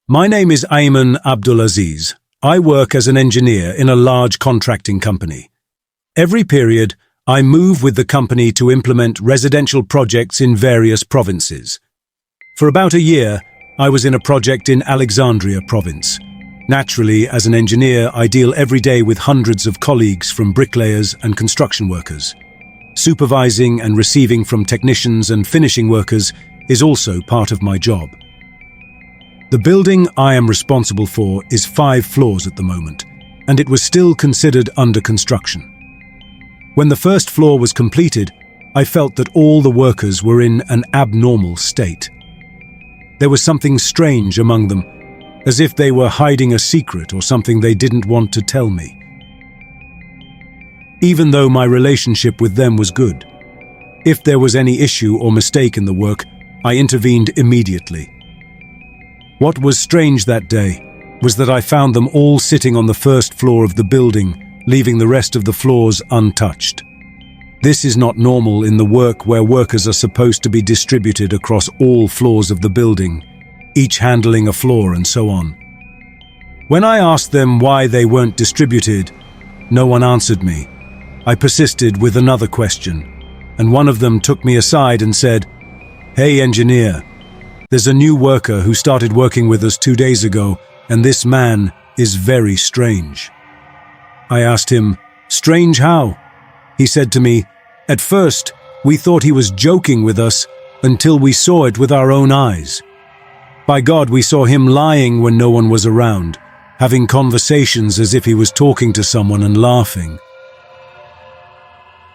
My name is Ayman Abdulaziz. I work as an engineer in a large contracting company. Every period, I move with the company to implement residential projects in various provinces. For about a year, I was in a project in Alexandria province. Naturally, as an engineer, I deal every day with hundreds of colleagues from bricklayers and construction workers. Supervising and receiving from technicians and finishing workers is also part of my job. The building I am responsible for is 5 floors at the moment, and it was still considered under construction. When the first floor was completed, I felt that all the workers were in an abnormal state. There was something strange among them, as if they were hiding a secret or something they didn't want to tell me. Even though my relationship with them was good, if there was any issue or mistake in the work, I intervened immediately. What was strange that day was that I found them all sitting on the first floor of the building, leaving the rest of the floors untouched. This is not normal in the work where workers are supposed to be distributed across all floors of the building, each handling a floor and so on. When I asked them why they weren't distributed, no one answered me. I persisted with another question, and one of them took me aside and said, "Hey, engineer, there's a new worker who started working with us 2 days ago, and this man is very strange." I asked him, "Strange how?" He said to me, "At first, we thought he was joking with us until we saw it with our own eyes. By God, we saw him lying when no one was around, having conversations as if he was talking to someone and laughing.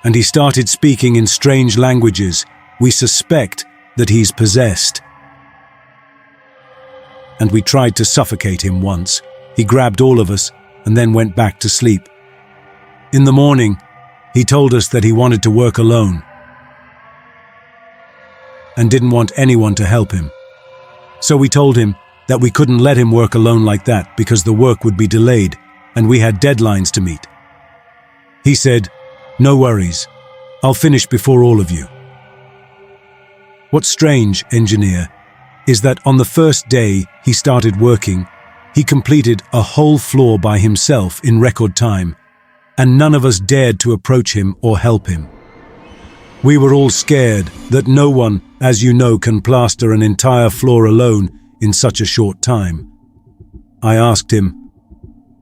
And he started speaking in strange languages. We suspect that he's possessed. And we tried to suffocate him once. He grabbed all of us and then went back to sleep. In the morning, he told us that he wanted to work alone and didn't want anyone to help him. So we told him that we couldn't let him work alone like that because the work would be delayed and we had deadlines to meet. He said, "No worries, I'll finish before all of you." What's strange, engineer, is that on the first day he started working, he completed a whole floor by himself in record time, and none of us dared to approach him or help him. We were all scared that no one, as you know, can plaster an entire floor alone in such a short time. I asked him,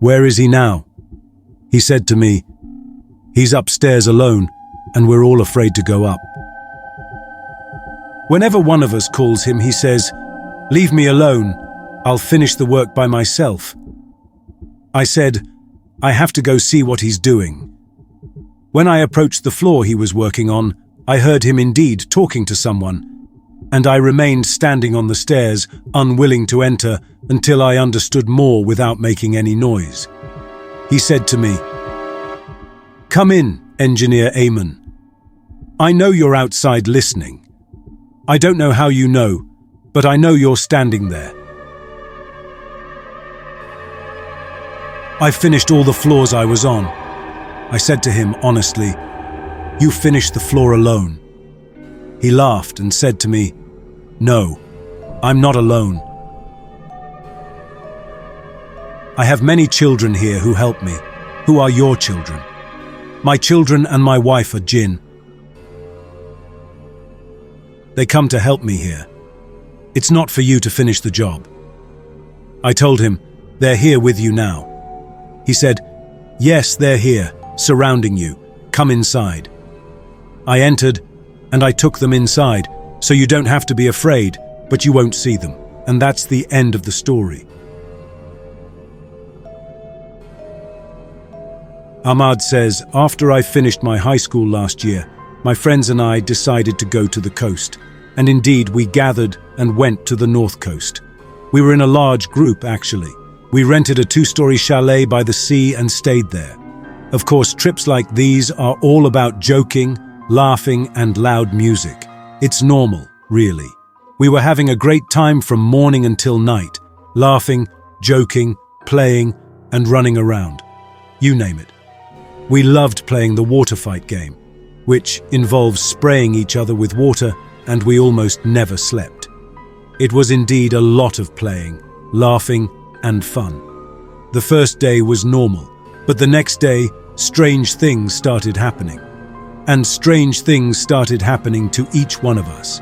"Where is he now?" He said to me, "He's upstairs alone, and we're all afraid to go up." Whenever one of us calls him, he says, "Leave me alone, I'll finish the work by myself." I said, "I have to go see what he's doing." When I approached the floor he was working on, I heard him indeed talking to someone, and I remained standing on the stairs, unwilling to enter until I understood more without making any noise. He said to me, "Come in, Engineer Ayman. I know you're outside listening. I don't know how you know, but I know you're standing there. I finished all the floors I was on." I said to him honestly, "You finished the floor alone." He laughed and said to me, "No, I'm not alone. I have many children here who help me. Who are your children? My children and my wife are Jinn. They come to help me here. It's not for you to finish the job." I told him, "They're here with you now." He said, "Yes, they're here, surrounding you. Come inside." I entered, and I took them inside, so you don't have to be afraid, but you won't see them. And that's the end of the story. Ahmad says, "After I finished my high school last year, my friends and I decided to go to the coast. And indeed, we gathered and went to the north coast. We were in a large group, actually. We rented a 2-story chalet by the sea and stayed there. Of course, trips like these are all about joking, laughing, and loud music. It's normal, really. We were having a great time from morning until night, laughing, joking, playing, and running around. You name it. We loved playing the water fight game, which involves spraying each other with water, and we almost never slept. It was indeed a lot of playing, laughing, and fun. The first day was normal, but the next day, strange things started happening. And strange things started happening to each one of us.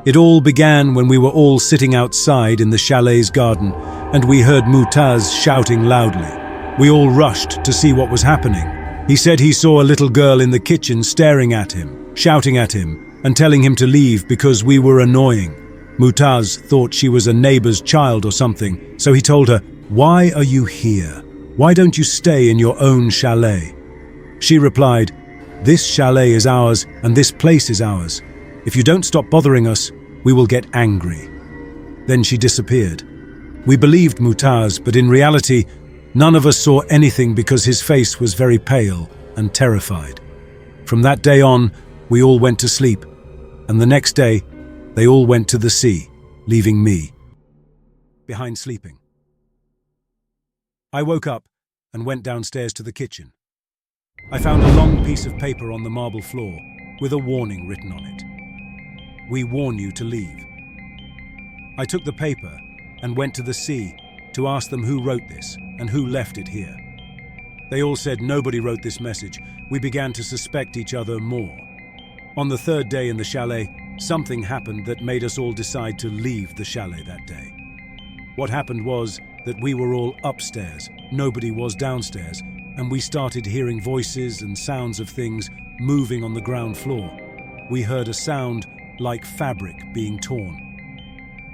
It all began when we were all sitting outside in the chalet's garden, and we heard Mutaz shouting loudly. We all rushed to see what was happening. He said he saw a little girl in the kitchen staring at him, shouting at him, and telling him to leave because we were annoying. Mutaz thought she was a neighbor's child or something, so he told her, "Why are you here? Why don't you stay in your own chalet?" She replied, "This chalet is ours and this place is ours. If you don't stop bothering us, we will get angry." Then she disappeared. We believed Mutaz, but in reality, none of us saw anything because his face was very pale and terrified. From that day on, we all went to sleep, and the next day, they all went to the sea, leaving me behind sleeping. I woke up and went downstairs to the kitchen. I found a long piece of paper on the marble floor with a warning written on it. "We warn you to leave." I took the paper and went to the sea to ask them who wrote this and who left it here. They all said nobody wrote this message. We began to suspect each other more. On the third day in the chalet, something happened that made us all decide to leave the chalet that day. What happened was that we were all upstairs, nobody was downstairs, and we started hearing voices and sounds of things moving on the ground floor. We heard a sound like fabric being torn.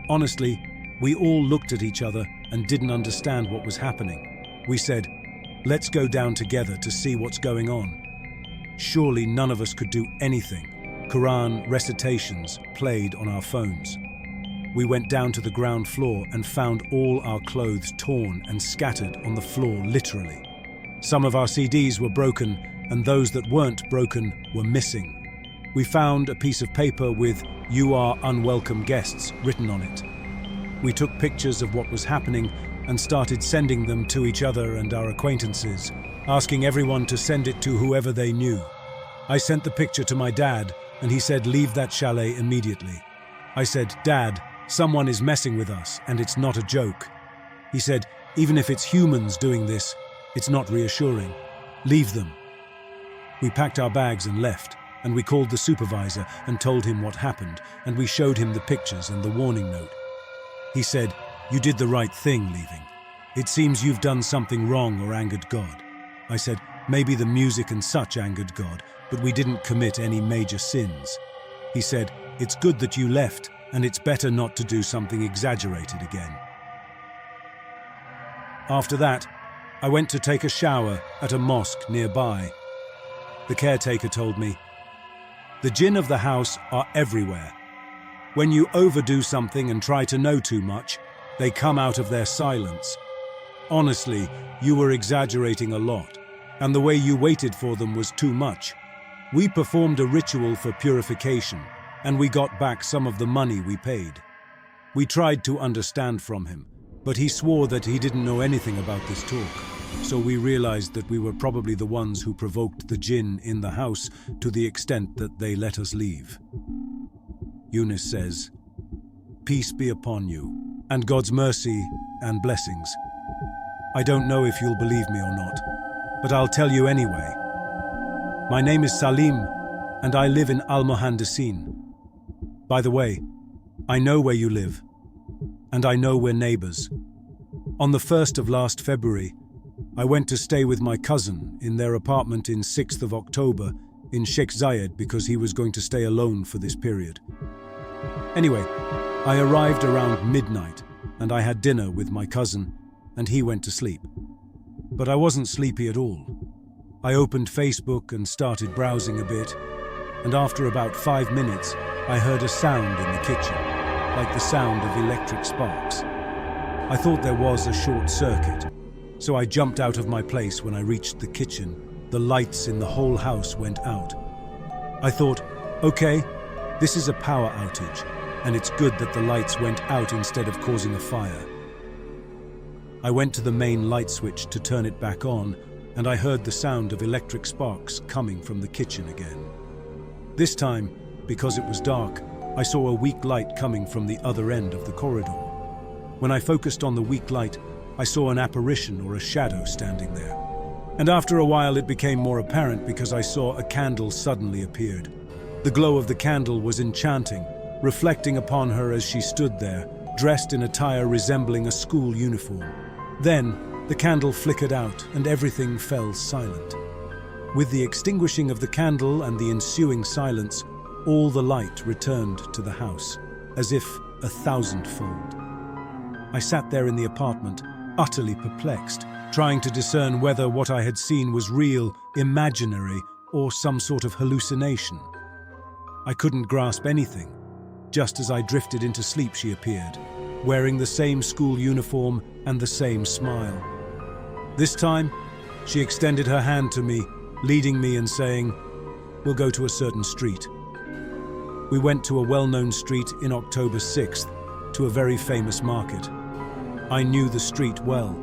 Honestly, we all looked at each other and didn't understand what was happening. We said, "Let's go down together to see what's going on." Surely none of us could do anything. Quran recitations played on our phones. We went down to the ground floor and found all our clothes torn and scattered on the floor, literally. Some of our CDs were broken, and those that weren't broken were missing. We found a piece of paper with "You are unwelcome guests" written on it. We took pictures of what was happening and started sending them to each other and our acquaintances, asking everyone to send it to whoever they knew. I sent the picture to my dad, and he said, "Leave that chalet immediately." I said, "Dad, someone is messing with us, and it's not a joke." He said, "Even if it's humans doing this, it's not reassuring. Leave them." We packed our bags and left, and we called the supervisor and told him what happened, and we showed him the pictures and the warning note. He said, "You did the right thing leaving. It seems you've done something wrong or angered God." I said, "Maybe the music and such angered God, but we didn't commit any major sins." He said, "It's good that you left, and it's better not to do something exaggerated again." After that, I went to take a shower at a mosque nearby. The caretaker told me, "The jinn of the house are everywhere. When you overdo something and try to know too much, they come out of their silence. Honestly, you were exaggerating a lot, and the way you waited for them was too much. We performed a ritual for purification, and we got back some of the money we paid." We tried to understand from him, but he swore that he didn't know anything about this talk, so we realized that we were probably the ones who provoked the jinn in the house to the extent that they let us leave. Eunice says, "Peace be upon you, and God's mercy and blessings. I don't know if you'll believe me or not, but I'll tell you anyway. My name is Salim, and I live in Al-Mohandesin. By the way, I know where you live, and I know we're neighbors. On the 1st of last February, I went to stay with my cousin in their apartment in 6th of October in Sheikh Zayed because he was going to stay alone for this period. Anyway, I arrived around midnight, and I had dinner with my cousin, and he went to sleep. But I wasn't sleepy at all. I opened Facebook and started browsing a bit, and after about 5 minutes, I heard a sound in the kitchen, like the sound of electric sparks. I thought there was a short circuit, so I jumped out of my place. When I reached the kitchen, the lights in the whole house went out. I thought, okay, this is a power outage, and it's good that the lights went out instead of causing a fire. I went to the main light switch to turn it back on, and I heard the sound of electric sparks coming from the kitchen again. This time, because it was dark, I saw a weak light coming from the other end of the corridor. When I focused on the weak light, I saw an apparition or a shadow standing there. And after a while it became more apparent because I saw a candle suddenly appeared. The glow of the candle was enchanting, reflecting upon her as she stood there, dressed in attire resembling a school uniform. Then, the candle flickered out and everything fell silent. With the extinguishing of the candle and the ensuing silence, all the light returned to the house, as if 1,000-fold. I sat there in the apartment, utterly perplexed, trying to discern whether what I had seen was real, imaginary, or some sort of hallucination. I couldn't grasp anything. Just as I drifted into sleep, she appeared, wearing the same school uniform and the same smile. This time, she extended her hand to me, leading me and saying, "We'll go to a certain street." We went to a well-known street in October 6th, to a very famous market. I knew the street well.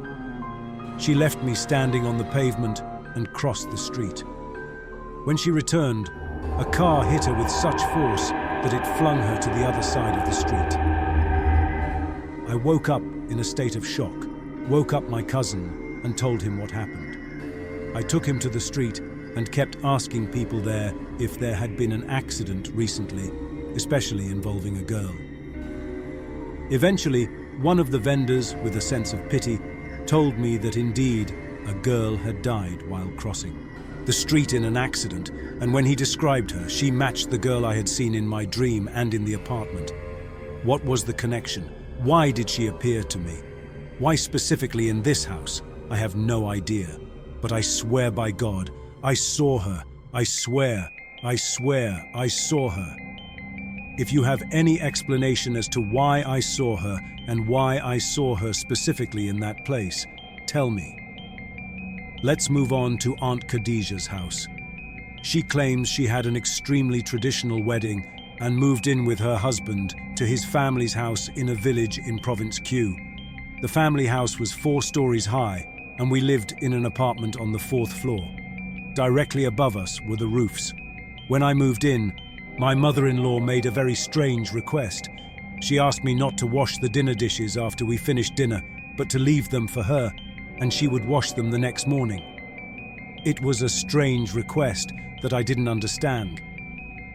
She left me standing on the pavement and crossed the street. When she returned, a car hit her with such force that it flung her to the other side of the street. I woke up in a state of shock, woke up my cousin and told him what happened. I took him to the street and kept asking people there if there had been an accident recently, especially involving a girl. Eventually, one of the vendors, with a sense of pity, told me that indeed a girl had died while crossing the street in an accident, and when he described her, she matched the girl I had seen in my dream and in the apartment. What was the connection? Why did she appear to me? Why specifically in this house? I have no idea. But I swear by God, I saw her. I swear, I saw her. If you have any explanation as to why I saw her and why I saw her specifically in that place, tell me. Let's move on to Aunt Khadijah's house. She claims she had an extremely traditional wedding and moved in with her husband to his family's house in a village in Province Q. The family house was 4 stories high, and we lived in an apartment on the 4th floor. Directly above us were the roofs. When I moved in, my mother-in-law made a very strange request. She asked me not to wash the dinner dishes after we finished dinner, but to leave them for her, and she would wash them the next morning. It was a strange request that I didn't understand.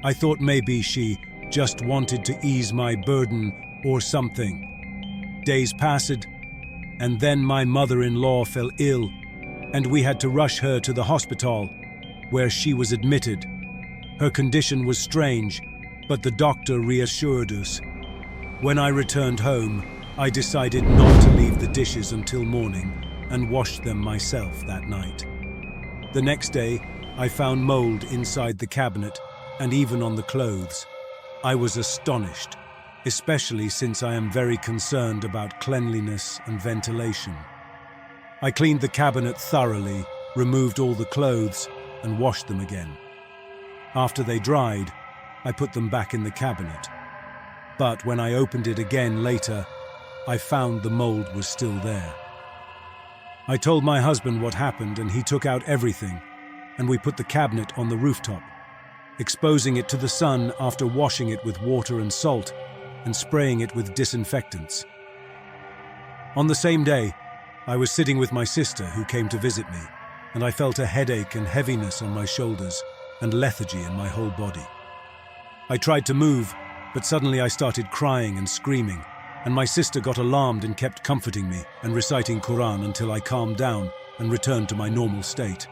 I thought maybe she just wanted to ease my burden or something. Days passed, and then my mother-in-law fell ill, and we had to rush her to the hospital, where she was admitted. Her condition was strange, but the doctor reassured us. When I returned home, I decided not to leave the dishes until morning and washed them myself that night. The next day, I found mold inside the cabinet and even on the clothes. I was astonished, especially since I am very concerned about cleanliness and ventilation. I cleaned the cabinet thoroughly, removed all the clothes, and washed them again. After they dried, I put them back in the cabinet. But when I opened it again later, I found the mold was still there. I told my husband what happened, and he took out everything, and we put the cabinet on the rooftop, exposing it to the sun after washing it with water and salt and spraying it with disinfectants. On the same day, I was sitting with my sister who came to visit me, and I felt a headache and heaviness on my shoulders and lethargy in my whole body. I tried to move, but suddenly I started crying and screaming, and my sister got alarmed and kept comforting me and reciting Quran until I calmed down and returned to my normal state.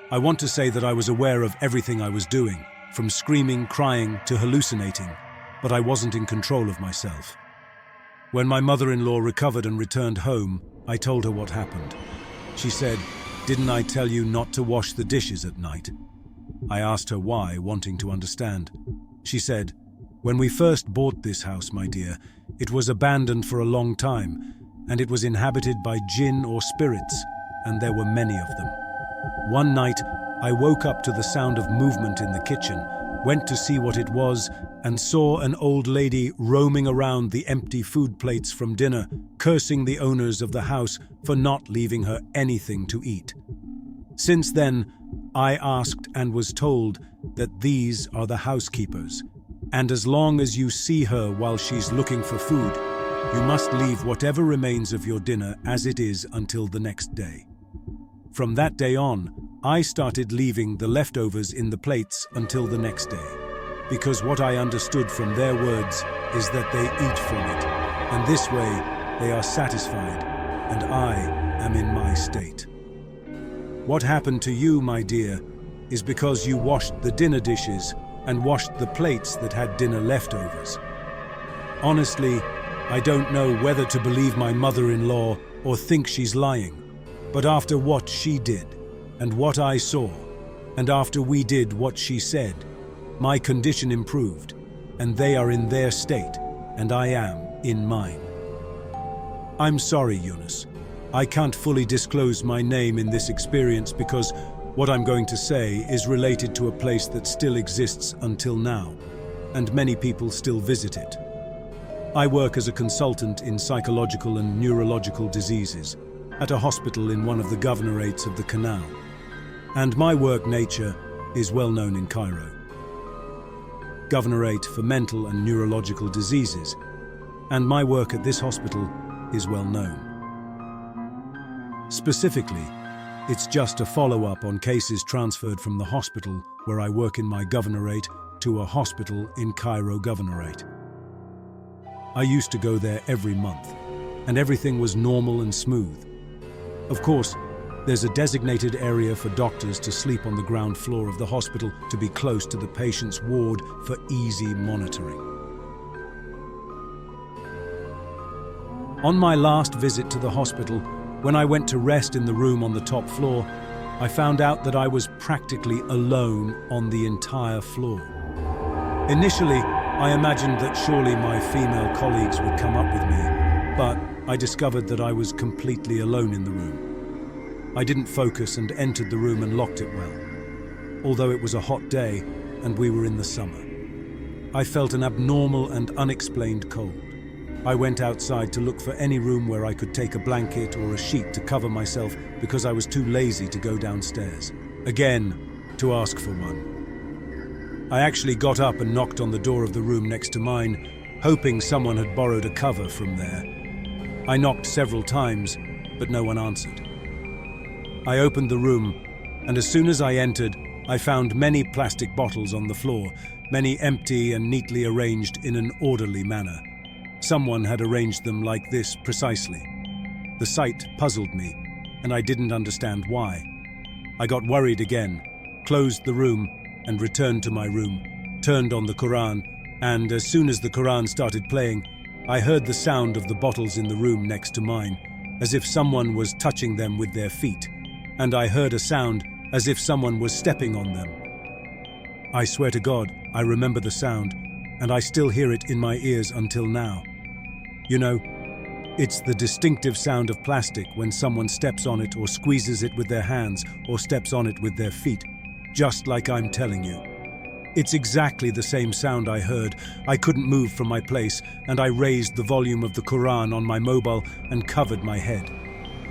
I want to say that I was aware of everything I was doing, from screaming, crying, to hallucinating, but I wasn't in control of myself. When my mother-in-law recovered and returned home, I told her what happened. She said, "Didn't I tell you not to wash the dishes at night?" I asked her why, wanting to understand. She said, "When we first bought this house, my dear, it was abandoned for a long time, and it was inhabited by jinn or spirits, and there were many of them. One night, I woke up to the sound of movement in the kitchen, went to see what it was, and saw an old lady roaming around the empty food plates from dinner, cursing the owners of the house for not leaving her anything to eat. Since then, I asked and was told that these are the housekeepers, and as long as you see her while she's looking for food, You must leave whatever remains of your dinner as it is until the next day. From that day on, I started leaving the leftovers in the plates until the next day, because what I understood from their words is that they eat from it, and this way they are satisfied, and I am in my state. What happened to you, my dear, is because you washed the dinner dishes and washed the plates that had dinner leftovers. Honestly, I don't know whether to believe my mother-in-law or think she's lying, but after what she did and what I saw, and after we did what she said, my condition improved, and they are in their state, and I am in mine. I'm sorry, Eunice. I can't fully disclose my name in this experience because what I'm going to say is related to a place that still exists until now, and many people still visit it. I work as a consultant in psychological and neurological diseases at a hospital in one of the governorates of the Canal, and my work nature is well known in Cairo. Governorate for mental and neurological diseases, and my work at this hospital is well known. Specifically, it's just a follow-up on cases transferred from the hospital where I work in my governorate to a hospital in Cairo Governorate. I used to go there every month, and everything was normal and smooth. Of course, there's a designated area for doctors to sleep on the ground floor of the hospital to be close to the patient's ward for easy monitoring. On my last visit to the hospital, when I went to rest in the room on the top floor, I found out that I was practically alone on the entire floor. Initially, I imagined that surely my female colleagues would come up with me, but I discovered that I was completely alone in the room. I didn't focus and entered the room and locked it well, although it was a hot day and we were in the summer. I felt an abnormal and unexplained cold. I went outside to look for any room where I could take a blanket or a sheet to cover myself because I was too lazy to go downstairs, again, to ask for one. I actually got up and knocked on the door of the room next to mine, hoping someone had borrowed a cover from there. I knocked several times, but no one answered. I opened the room, and as soon as I entered, I found many plastic bottles on the floor, many empty and neatly arranged in an orderly manner. Someone had arranged them like this precisely. The sight puzzled me, and I didn't understand why. I got worried again, closed the room, and returned to my room, turned on the Quran, and as soon as the Quran started playing, I heard the sound of the bottles in the room next to mine, as if someone was touching them with their feet, and I heard a sound as if someone was stepping on them. I swear to God, I remember the sound, and I still hear it in my ears until now. You know, it's the distinctive sound of plastic when someone steps on it or squeezes it with their hands or steps on it with their feet, just like I'm telling you. It's exactly the same sound I heard. I couldn't move from my place, and I raised the volume of the Quran on my mobile and covered my head.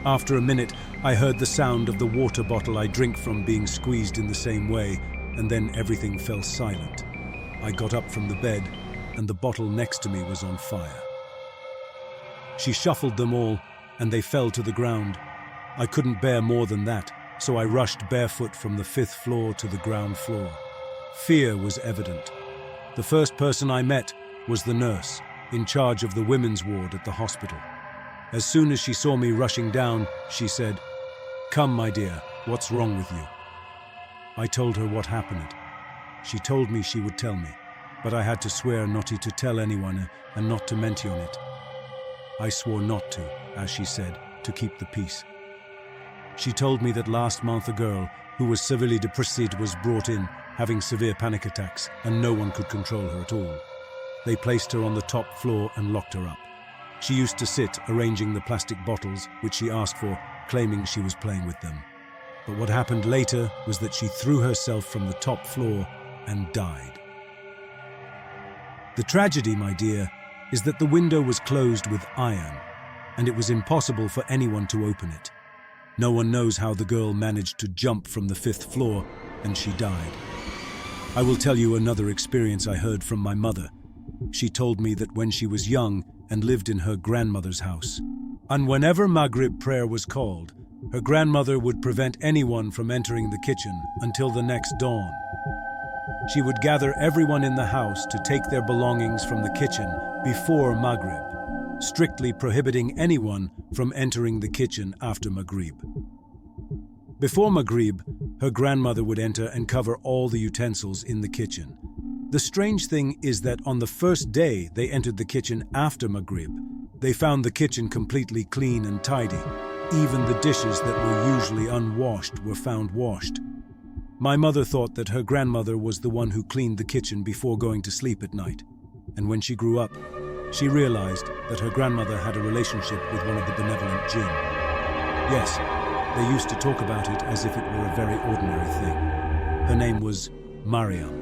After a minute, I heard the sound of the water bottle I drink from being squeezed in the same way, and then everything fell silent. I got up from the bed, and the bottle next to me was on fire. She shuffled them all, and they fell to the ground. I couldn't bear more than that, so I rushed barefoot from the 5th floor to the ground floor. Fear was evident. The first person I met was the nurse, in charge of the women's ward at the hospital. As soon as she saw me rushing down, she said, "Come, my dear, what's wrong with you?" I told her what happened. She told me she would tell me, but I had to swear not to tell anyone and not to mention it. I swore not to, as she said, to keep the peace. She told me that last month a girl who was severely depressed was brought in, having severe panic attacks, and no one could control her at all. They placed her on the top floor and locked her up. She used to sit arranging the plastic bottles, which she asked for, claiming she was playing with them. But what happened later was that she threw herself from the top floor and died. The tragedy, my dear, is that the window was closed with iron, and it was impossible for anyone to open it. No one knows how the girl managed to jump from the 5th floor, and she died. I will tell you another experience I heard from my mother. She told me that when she was young and lived in her grandmother's house. And whenever Maghrib prayer was called, her grandmother would prevent anyone from entering the kitchen until the next dawn. She would gather everyone in the house to take their belongings from the kitchen before Maghrib, strictly prohibiting anyone from entering the kitchen after Maghrib. Before Maghrib, her grandmother would enter and cover all the utensils in the kitchen. The strange thing is that on the first day they entered the kitchen after Maghrib, they found the kitchen completely clean and tidy. Even the dishes that were usually unwashed were found washed. My mother thought that her grandmother was the one who cleaned the kitchen before going to sleep at night. And when she grew up, she realized that her grandmother had a relationship with one of the benevolent Jinn. Yes, they used to talk about it as if it were a very ordinary thing. Her name was Mariam.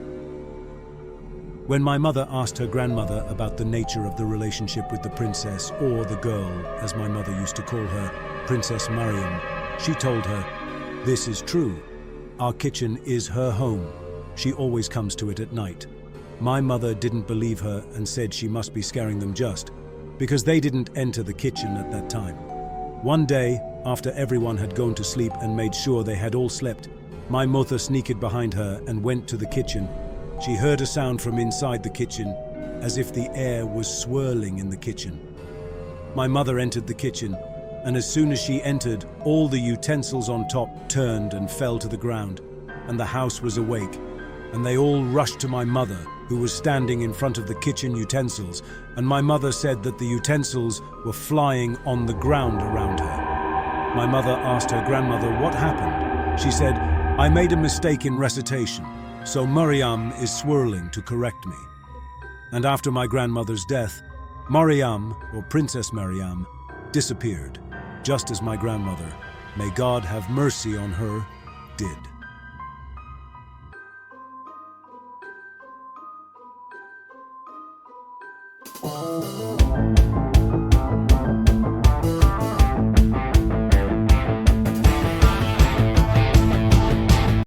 When my mother asked her grandmother about the nature of the relationship with the princess, or the girl, as my mother used to call her, Princess Mariam, she told her, "This is true. Our kitchen is her home. She always comes to it at night." My mother didn't believe her and said she must be scaring them just because they didn't enter the kitchen at that time. One day, after everyone had gone to sleep and made sure they had all slept, my mother sneaked behind her and went to the kitchen. She heard a sound from inside the kitchen, as if the air was swirling in the kitchen. My mother entered the kitchen, and as soon as she entered, all the utensils on top turned and fell to the ground, and the house was awake, and they all rushed to my mother, who was standing in front of the kitchen utensils, and my mother said that the utensils were flying on the ground around her. My mother asked her grandmother what happened. She said, "I made a mistake in recitation, so Mariam is swirling to correct me." And after my grandmother's death, Mariam, or Princess Mariam, disappeared, just as my grandmother, may God have mercy on her, did.